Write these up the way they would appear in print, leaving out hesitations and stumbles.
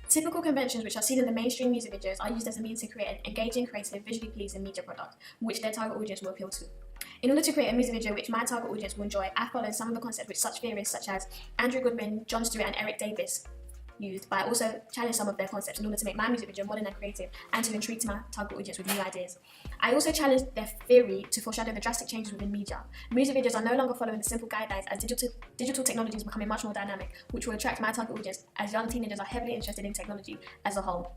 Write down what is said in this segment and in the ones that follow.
Typical conventions which are seen in the mainstream music videos are used as a means to create an engaging, creative, visually pleasing media product, which their target audience will appeal to. In order to create a music video which my target audience will enjoy, I followed some of the concepts which such theorists such as Andrew Goodwin, Jon Stewart and Eric Davis used, but I also challenged some of their concepts in order to make my music video modern and creative and to intrigue to my target audience with new ideas. I also challenged their theory to foreshadow the drastic changes within media. Music videos are no longer following the simple guidelines as digital technology is becoming much more dynamic, which will attract my target audience as young teenagers are heavily interested in technology as a whole.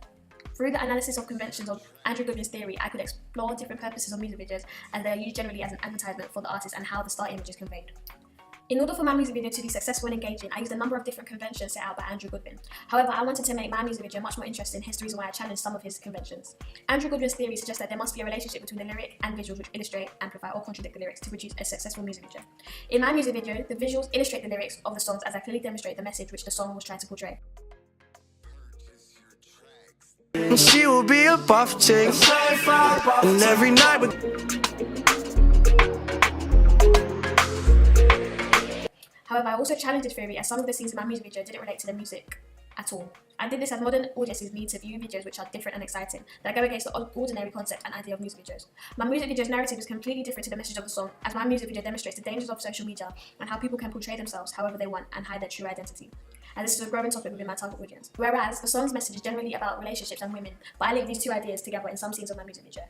Through the analysis of conventions of Andrew Goodwin's theory, I could explore different purposes of music videos as they are used generally as an advertisement for the artist and how the star image is conveyed. In order for my music video to be successful and engaging, I used a number of different conventions set out by Andrew Goodwin. However, I wanted to make my music video much more interesting, hence the reason why I challenged some of his conventions. Andrew Goodwin's theory suggests that there must be a relationship between the lyric and visuals which illustrate, amplify or contradict the lyrics to produce a successful music video. In my music video, the visuals illustrate the lyrics of the songs as I clearly demonstrate the message which the song was trying to portray. She will be a buff chick, and every night with... However, I also challenged this theory as some of the scenes in my music video didn't relate to the music at all. I did this as modern audiences need to view videos which are different and exciting, that go against the ordinary concept and idea of music videos. My music video's narrative is completely different to the message of the song, as my music video demonstrates the dangers of social media and how people can portray themselves however they want and hide their true identity. And this is a growing topic within my target audience. Whereas the song's message is generally about relationships and women, but I link these two ideas together in some scenes of my music video.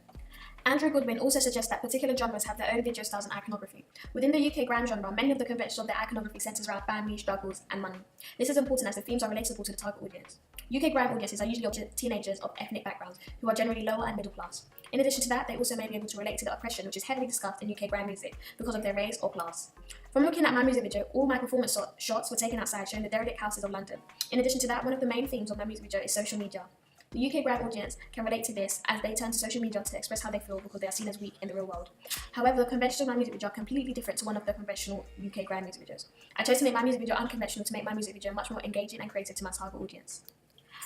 Andrew Goodwin also suggests that particular genres have their own video styles and iconography. Within the UK grime genre, many of the conventions of their iconography centres around family, struggles and money. This is important as the themes are relatable to the target audience. UK grime audiences are usually teenagers of ethnic backgrounds who are generally lower and middle class. In addition to that, they also may be able to relate to the oppression which is heavily discussed in UK grime music because of their race or class. From looking at my music video, all my performance shots were taken outside showing the derelict houses of London. In addition to that, one of the main themes of my music video is social media. The UK grime audience can relate to this as they turn to social media to express how they feel because they are seen as weak in the real world. However, the conventions of my music video are completely different to one of the conventional UK grime music videos. I chose to make my music video unconventional to make my music video much more engaging and creative to my target audience.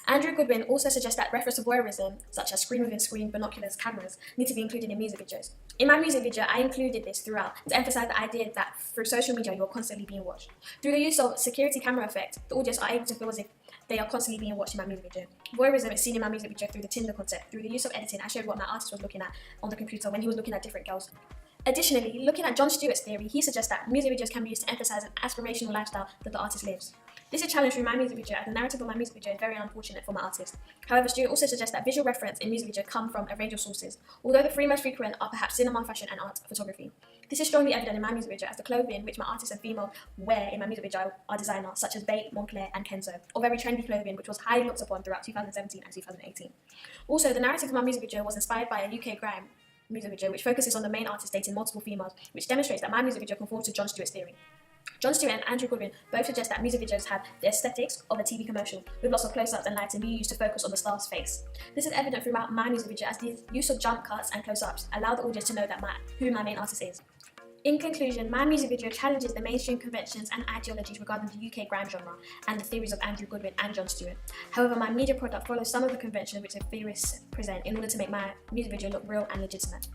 Andrew Goodwin also suggests that reference to voyeurism, such as screen within screen, binoculars, cameras, need to be included in music videos. In my music video, I included this throughout to emphasize the idea that through social media, you are constantly being watched. Through the use of security camera effect, the audience are able to feel as if they are constantly being watched in my music video. Voyeurism is seen in my music video through the Tinder concept. Through the use of editing, I showed what my artist was looking at on the computer when he was looking at different girls. Additionally, looking at Jon Stewart's theory, he suggests that music videos can be used to emphasize an aspirational lifestyle that the artist lives. This is challenged through my music video as the narrative of my music video is very unfortunate for my artist. However, Stewart also suggests that visual reference in music video come from a range of sources, although the three most frequent are perhaps cinema, fashion and art photography. This is strongly evident in my music video as the clothing which my artist and female wear in my music video are designers such as Bape, Moncler and Kenzo, or very trendy clothing which was highly looked upon throughout 2017 and 2018. Also, the narrative of my music video was inspired by a UK grime music video which focuses on the main artist dating multiple females, which demonstrates that my music video conforms to Jon Stewart's theory. Jon Stewart and Andrew Goodwin both suggest that music videos have the aesthetics of a TV commercial, with lots of close-ups and lighting being used to focus on the star's face. This is evident throughout my music video as the use of jump cuts and close-ups allow the audience to know that who my main artist is. In conclusion, my music video challenges the mainstream conventions and ideologies regarding the UK grime genre and the theories of Andrew Goodwin and Jon Stewart. However, my media product follows some of the conventions which the theorists present in order to make my music video look real and legitimate.